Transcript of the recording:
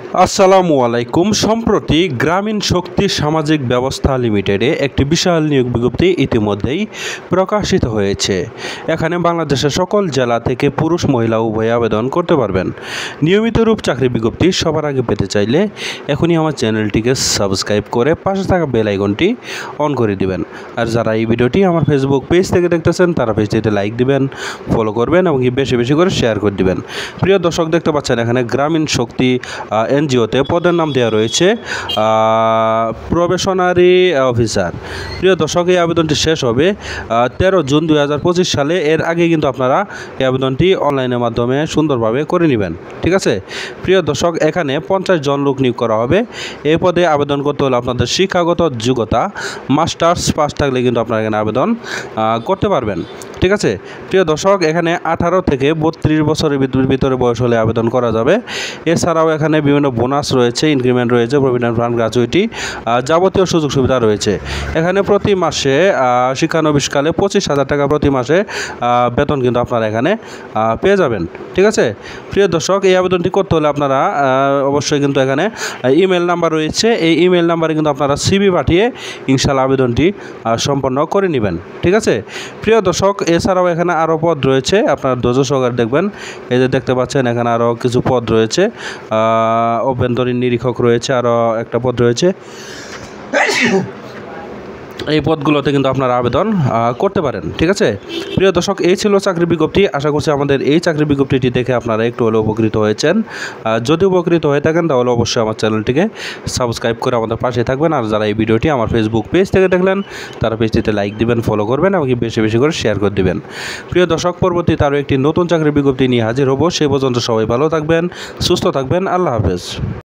আসসালামু আলাইকুম। সম্প্রতি গ্রামীণ শক্তি সামাজিক ব্যবস্থা লিমিটেডে একটি বিশাল নিয়োগ বিজ্ঞপ্তি ইতিমধ্যেই প্রকাশিত হয়েছে। এখানে বাংলাদেশের সকল জেলা থেকে পুরুষ মহিলা উভয়ে আবেদন করতে পারবেন। নিয়মিত রূপ চাকরি বিজ্ঞপ্তি সবার আগে পেতে চাইলে এখনই আমার চ্যানেলটিকে সাবস্ক্রাইব করে পাশে থাকা বেল আইকনটি অন করে দিবেন। আর যারা এই ভিডিওটি আমার ফেসবুক পেজ থেকে দেখতেছেন তারা পেজটিতে লাইক দিবেন, ফলো করবেন এবং বেশি বেশি করে শেয়ার করে দিবেন। প্রিয় দর্শক, দেখতে পাচ্ছেন এখানে গ্রামীণ শক্তি এনজিওতে পদের নাম দেওয়া রয়েছে প্রবেশনারি অফিসার। প্রিয় দর্শক, এই আবেদনটি শেষ হবে 13 জুন 2025 সালে। এর আগে কিন্তু আপনারা এই আবেদনটি অনলাইনের মাধ্যমে সুন্দরভাবে করে নেবেন। ঠিক আছে প্রিয় দর্শক, এখানে 50 জন লোক নিয়োগ করা হবে। এই পদে আবেদন করতে হলে আপনাদের শিক্ষাগত যোগ্যতা মাস্টার্স পাস থাকলে কিন্তু আপনারা এখানে আবেদন করতে পারবেন। ঠিক আছে প্রিয় দর্শক, এখানে 18 থেকে 32 বছরের ভিতরে বয়স হলে আবেদন করা যাবে। এছাড়াও এখানে বিভিন্ন বোনাস রয়েছে, ইনক্রিমেন্ট রয়েছে, প্রভিডেন্ট ফান্ড, গ্র্যাচুইটি, যাবতীয় সুযোগ সুবিধা রয়েছে। এখানে প্রতি মাসে শিক্ষানবিশকালে 25,000 টাকা প্রতি মাসে বেতন কিন্তু আপনারা এখানে পেয়ে যাবেন। ঠিক আছে প্রিয় দর্শক, এই আবেদনটি করতে হলে আপনারা অবশ্যই কিন্তু এখানে ইমেল নাম্বার রয়েছে। এই ইমেল নাম্বারে কিন্তু আপনারা সিভি পাঠিয়ে ইনশাআল্লাহ আবেদনটি সম্পন্ন করে নেবেন। ঠিক আছে প্রিয় দর্শক, এছাড়াও এখানে আরও পদ রয়েছে, আপনারা ধৈর্য সহকারে দেখবেন। এই যে দেখতে পাচ্ছেন এখানে আরও কিছু পদ রয়েছে, অভ্যন্তরীণ নিরীক্ষক রয়েছে, আরও একটা পদ রয়েছে। এই পদগুলোতে কিন্তু আপনারা আবেদন করতে পারেন। ঠিক আছে প্রিয় দর্শক, এই ছিল চাকরি বিজ্ঞপ্তি। আশা করছি আমাদের এই চাকরি বিজ্ঞপ্তিটি দেখে আপনারা একটু হলেও উপকৃত হয়েছেন। যদি উপকৃত হয়ে থাকেন তাহলে অবশ্যই আমার চ্যানেলটিকে সাবস্ক্রাইব করে আমাদের পাশে থাকবেন। আর যারা এই ভিডিওটি আমার ফেসবুক পেজ থেকে দেখলেন তারা পেজটিতে লাইক দিবেন, ফলো করবেন এবং বেশি বেশি করে শেয়ার করে দিবেন। প্রিয় দর্শক, পরবর্তীতে আরও একটি নতুন চাকরি বিজ্ঞপ্তি নিয়ে হাজির হব। সে পর্যন্ত সবাই ভালো থাকবেন, সুস্থ থাকবেন। আল্লাহ হাফেজ।